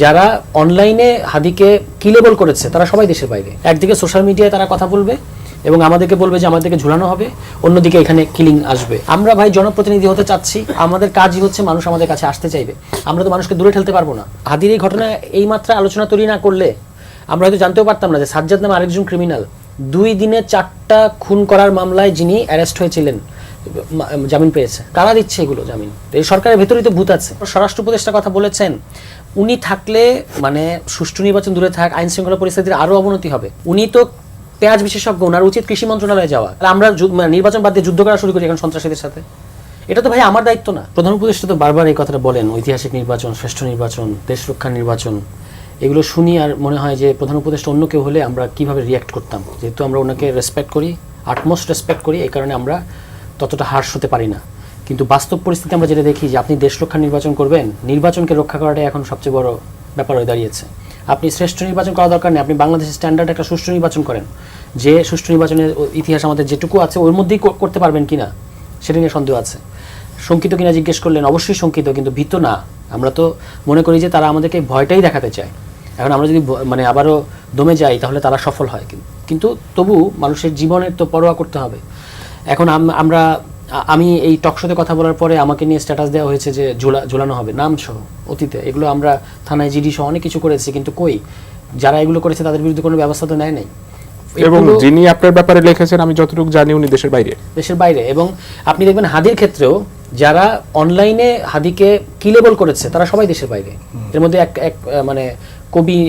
যারা অনলাইনে হাদিকে কি লেবেল করেছে তারা সবাই দেশের বাইরে। একদিকে সোশ্যাল মিডিয়ায় তারা কথা বলবে এবং আমাদেরকে বলবে যে আমাদেরকে ঝুলানো হবে, অন্যদিকে এখানে কিলিং আসবে। আমরা ভাই জনপ্রতিনিধি হতে চাচ্ছি, আমাদের কাজই হচ্ছে মানুষ আমাদের কাছে আসতে চাইবে। আমরা তো মানুষকে দূরে ঠেলতে পারবো না। হাদির এই ঘটনা এই মাত্রা আলোচনা তৈরি না করলে আমরা হয়তো জানতেও পারতাম না যে সাজ্জাদ নামে আরেকজন ক্রিমিনাল 2 দিনে 4টা খুন করার মামলায় যিনি অ্যারেস্ট হয়েছিলেন জামিন পেয়েছে। কারা দিচ্ছে এগুলো জামিন? এই সরকারের ভেতরেই তো ভূত আছে। স্বরাষ্ট্র উপদেষ্টা কথা বলেছেন, উনি থাকলে মানে সুষ্ঠু নির্বাচন দূরে থাক, আইন শৃঙ্খলা পরিস্থিতির আরো অবনতি হবে। উনি তো পেঁয়াজ বিশেষজ্ঞ, ওনার উচিত কৃষি মন্ত্রণালয়ে যাওয়া। আমরা নির্বাচন বাদ দিয়ে যুদ্ধ করা শুরু করি এখন সন্ত্রাসীদের সাথে। এটা তো ভাই আমার দায়িত্ব না। প্রধান উপদেষ্টা তো বারবার এই কথাটা বলেন, ঐতিহাসিক নির্বাচন, শ্রেষ্ঠ নির্বাচন, দেশ রক্ষার নির্বাচন। এগুলো শুনি আর মনে হয় যে প্রধান উপদেষ্টা অন্য কেউ হলে আমরা কিভাবে রিয়াক্ট করতাম। যেহেতু আমরা ওনাকে রেসপেক্ট করি, আটমোস্ট রেসপেক্ট করি, এই কারণে আমরা ততটা হার্শ হতে পারি না। কিন্তু বাস্তব পরিস্থিতি আমরা যেটা দেখি যে আপনি দেশ রক্ষার নির্বাচন করবেন, নির্বাচনকে রক্ষা করাটাই এখন সবচেয়ে বড় ব্যাপার হয়ে দাঁড়িয়েছে। আপনি শ্রেষ্ঠ নির্বাচন করা দরকার নেই, আপনি বাংলাদেশের স্ট্যান্ডার্ড একটা সুষ্ঠু নির্বাচন করেন। যে সুষ্ঠু নির্বাচনের ইতিহাস আমাদের যেটুকু আছে ওর মধ্যেই করতে পারবেন কিনা সেটা নিয়ে সন্দেহ আছে। শঙ্কিত কিনা জিজ্ঞেস করলেন, অবশ্যই শঙ্কিত, কিন্তু ভীত না। আমরা তো মনে করি যে তারা আমাদেরকে ভয়টাই দেখাতে চায়। এখন আমরা যদি মানে আবারও দমে যাই তাহলে তারা সফল হয়, কিন্তু তবু মানুষের জীবনের তো পরোয়া করতে হবে। এখন আমি এই টকশোতে কথা বলার পরে আমাকে নিয়ে স্ট্যাটাস দেওয়া হয়েছে যে ঝোলানো হবে নাম সহ অতীতে। এগুলো আমরা থানায় জিডি সহ অনেক কিছু করেছি, কিন্তু কই যারা এগুলো করেছে তাদের বিরুদ্ধে কোনো ব্যবস্থা তো নেয় নাই। এবং যিনি আপনার ব্যাপারে লিখেছেন আমি যতটুকু জানি উনি দেশের বাইরে। এবং আপনি দেখবেন হাদির ক্ষেত্রেও যারা অনলাইনে হাদিকে কি লেবেল করেছে তারা সবাই দেশের বাইরে। এর মধ্যে এক মানে কবি,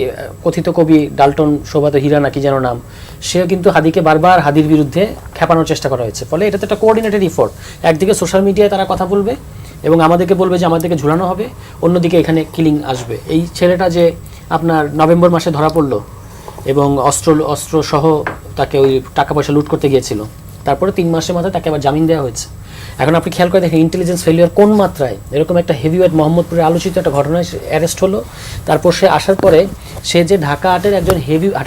কথিত কবি ডাল্টন শোভাত হীরা নাকি যেন নাম, সেও কিন্তু হাদিকে বারবার হাদির বিরুদ্ধে খেপানোর চেষ্টা করা হয়েছে। ফলে এটা তো একটা কোঅর্ডিনেটেড ইফোর্ট। একদিকে সোশ্যাল মিডিয়ায় তারা কথা বলবে এবং আমাদেরকে বলবে যে আমাদেরকে ঝুলানো হবে, অন্যদিকে এখানে কিলিং আসবে। এই ছেলেটা যে আপনার নভেম্বর মাসে ধরা পড়লো এবং অস্ত্র সহ তাকে ওই টাকা পয়সা লুট করতে গিয়েছিল, তারপরে 3 মাসের মাথায় তাকে আবার জামিন দেওয়া হয়েছে। এখন আপনি খেয়াল করে দেখেন ইন্টেলিজেন্স ফেলিয়ার কোন মাত্রায়। এরকম একটা হেভিওয়েট মোহাম্মদপুরে আলোচিত একটা ঘটনায় অ্যারেস্ট হলো, তারপর সে আসার পরে সে যে ঢাকা আটের একজন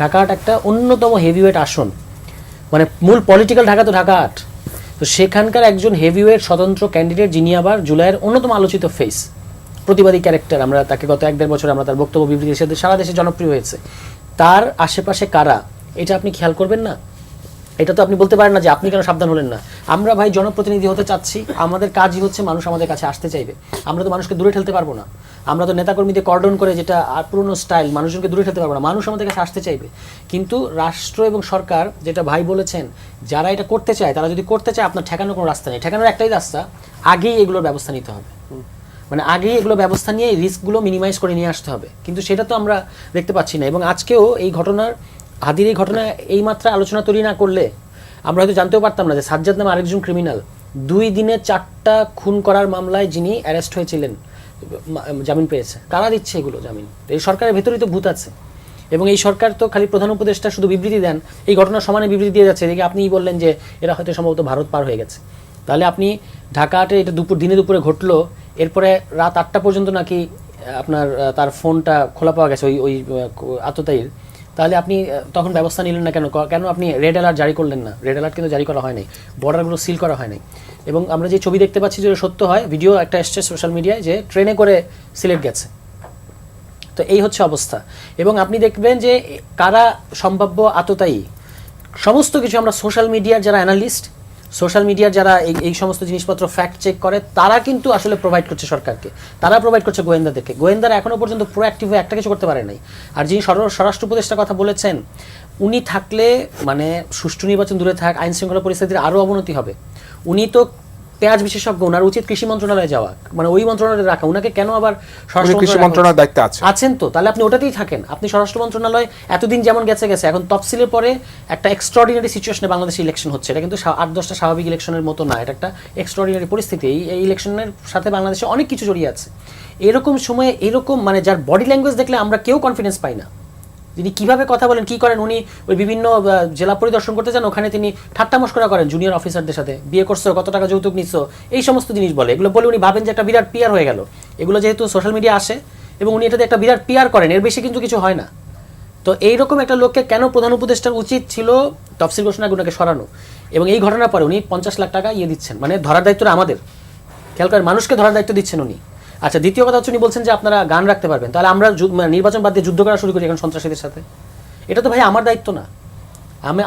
ঢাকা আট একটা অন্যতম হেভিওয়েট আসন, মানে মূল পলিটিক্যাল ঢাকা তো ঢাকা আট, তো সেখানকার একজন হেভিওয়েট স্বতন্ত্র ক্যান্ডিডেট যিনি আবার জুলাইয়ের অন্যতম আলোচিত ফেস, প্রতিবাদী ক্যারেক্টার। আমরা তাকে গত 1-1.5 বছর আমরা তার বক্তব্য বিবৃতি সারা দেশে জনপ্রিয় হয়েছে। তার আশেপাশে কারা এটা আপনি খেয়াল করবেন না? এটা তো আপনি বলতে পারেন না যে আপনি কেন সাবধান হলেন না। আমরা ভাই জনপ্রতিনিধি হতে চাচ্ছি, আমাদের কাজই হচ্ছে মানুষ আমাদের কাছে আসতে চাইবে। আমরা তো মানুষকে দূরে ঠেলতে পারবো না। আমরা তো নেতাকর্মীদের কর্ডন করে যেটা পুরনো স্টাইল, মানুষজনকে দূরে ঠেলতে পারবো না। মানুষ আমাদের কাছে আসতে চাইবে। কিন্তু রাষ্ট্র এবং সরকার যেটা ভাই বলেছেন, যারা এটা করতে চায় তারা যদি করতে চায়, আপনার ঠেকানোর কোনো রাস্তা নেই। ঠেকানোর একটাই রাস্তা, আগেই এগুলোর ব্যবস্থা নিতে হবে। মানে আগেই এগুলো ব্যবস্থা নিয়ে রিস্কগুলো মিনিমাইজ করে নিয়ে আসতে হবে, কিন্তু সেটা তো আমরা দেখতে পাচ্ছি না। এবং আজকেও এই ঘটনার হাদির এই ঘটনা এই মাত্রা আলোচনা তৈরি না করলে আমরা হয়তো জানতেও পারতাম না যে সাজ্জাদ নামে আরেকজন ক্রিমিনাল 2 দিনে 4টা খুন করার মামলায় যিনি অ্যারেস্ট হয়েছিলেন জামিন পেয়েছে। কারা দিচ্ছে এগুলো জামিন? এই সরকারের ভেতরেই তো ভূত আছে। এবং এই সরকার তো খালি প্রধান উপদেষ্টা শুধু বিবৃতি দেন, এই ঘটনার সমানে বিবৃতি দিয়ে যাচ্ছে। এদিকে আপনিই বললেন যে এরা হয়তো সম্ভবত ভারত পার হয়ে গেছে। তাহলে আপনি ঢাকা আটে এটা দিনে দুপুরে ঘটলো, এরপরে রাত 8টা পর্যন্ত নাকি আপনার তার ফোনটা খোলা পাওয়া গেছে ওই আততায়ীর। তাহলে আপনি তখন ব্যবস্থা নিলেন না কেন? আপনি রেড অ্যালার্ট জারি করলেন না? রেড অ্যালার্ট কিন্তু জারি করা হয়নি, বর্ডারগুলো সিল করা হয়নি। এবং আমরা যে ছবি দেখতে পাচ্ছি যে সত্য হয়, ভিডিও একটা এসছে সোশ্যাল মিডিয়ায় যে ট্রেনে করে সিলেট গেছে। তো এই হচ্ছে অবস্থা। এবং আপনি দেখবেন যে কারা সম্ভাব্য আততায়ী, সমস্ত কিছু আমরা সোশ্যাল মিডিয়ার যারা অ্যানালিস্ট, সোশ্যাল মিডিয়ার যারা এই সমস্ত জিনিসপত্র ফ্যাক্ট চেক করে, তারা কিন্তু আসলে প্রোভাইড করছে সরকারকে, তারা প্রোভাইড করছে গোয়েন্দাদেরকে। গোয়েন্দারা এখনো পর্যন্ত প্রোঅ্যাক্টিভ হয়ে একটা কিছু করতে পারে নাই। আর যিনি স্বরাষ্ট্র উপদেষ্টার কথা বলেছেন, উনি থাকলে মানে সুষ্ঠু নির্বাচন দূরে থাক, আইন শৃঙ্খলা পরিস্থিতির আরও অবনতি হবে। উনি তো পেঁয়াজ বিশেষজ্ঞ, ওনার উচিত কৃষি মন্ত্রণালয়ে যাওয়া, মানে ওই মন্ত্রণালয়ে রাখা। ওনাকে কেন আবার কৃষি মন্ত্রণালয়ের দায়িত্বে আছেন? তো তাহলে আপনি ওটাতেই থাকেন। আপনি স্বরাষ্ট্র মন্ত্রণালয় এতদিন যেমন গেছে, এখন তফসিলের পরে একটা এক্সট্রাঅর্ডিনারি সিচুয়েশনে বাংলাদেশে ইলেকশন হচ্ছে। এটা কিন্তু 8-10টা স্বাভাবিক ইলেকশনের মতো না, এটা একটা এক্সট্রাঅর্ডিনারি পরিস্থিতি। এই ইলেকশনের সাথে বাংলাদেশে অনেক কিছু জড়িয়ে আছে। এরকম সময়ে এরকম মানে যার বডি ল্যাঙ্গুয়েজ দেখলে আমরা কেউ কনফিডেন্স পাই না, যিনি কীভাবে কথা বলেন, কী করেন। উনি ওই বিভিন্ন জেলা পরিদর্শন করতে যান, ওখানে তিনি ঠাট্টা মশকরা করেন জুনিয়র অফিসারদের সাথে, বিয়ে করছো, কত টাকা যৌতুক নিচ্ছ, এই সমস্ত জিনিস বলে। এগুলো বলে উনি ভাবেন যে একটা বিরাট পিআর হয়ে গেল। এগুলো যেহেতু সোশ্যাল মিডিয়া আসে এবং উনি এটাতে একটা বিরাট পিআর করেন, এর বেশি কিন্তু কিছু হয় না। তো এইরকম একটা লোককে কেন প্রধান উপদেষ্টার উচিত ছিল তফসিল ঘোষণা গুণাকে সরানো। এবং এই ঘটনার পরে উনি 50 লাখ টাকা দিচ্ছেন, মানে ধরার দায়িত্বটা আমাদের। খেয়াল করেন, মানুষকে ধরার দায়িত্ব দিচ্ছেন উনি। আচ্ছা, দ্বিতীয় কথা হচ্ছে উনি বলছেন যে আপনারা গান রাখতে পারবেন, তাহলে আমরা মানে নির্বাচন বাদ দিয়ে যুদ্ধ করা শুরু করি এখন সন্ত্রাসীদের সাথে। এটা তো ভাই আমার দায়িত্ব না,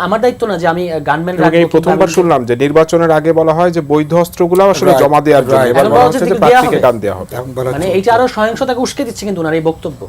আমার দায়িত্ব না যে আমি গানম্যান এবং এই প্রথমবার শুনলাম যে নির্বাচনের আগে বলা হয় যে বৈধ অস্ত্রগুলো আসলে Right, জমা দেওয়ার জন্য, right. এবার এখন বলা বলা হচ্ছে হচ্ছে যে দেয়া প্রার্থীকে হবে। গান দেওয়া হবে। এখন বলা মানে চলছে। এইটা আরো সহিংসতাকে উস্কে দিচ্ছে কিন্তু ওনার এই বক্তব্য।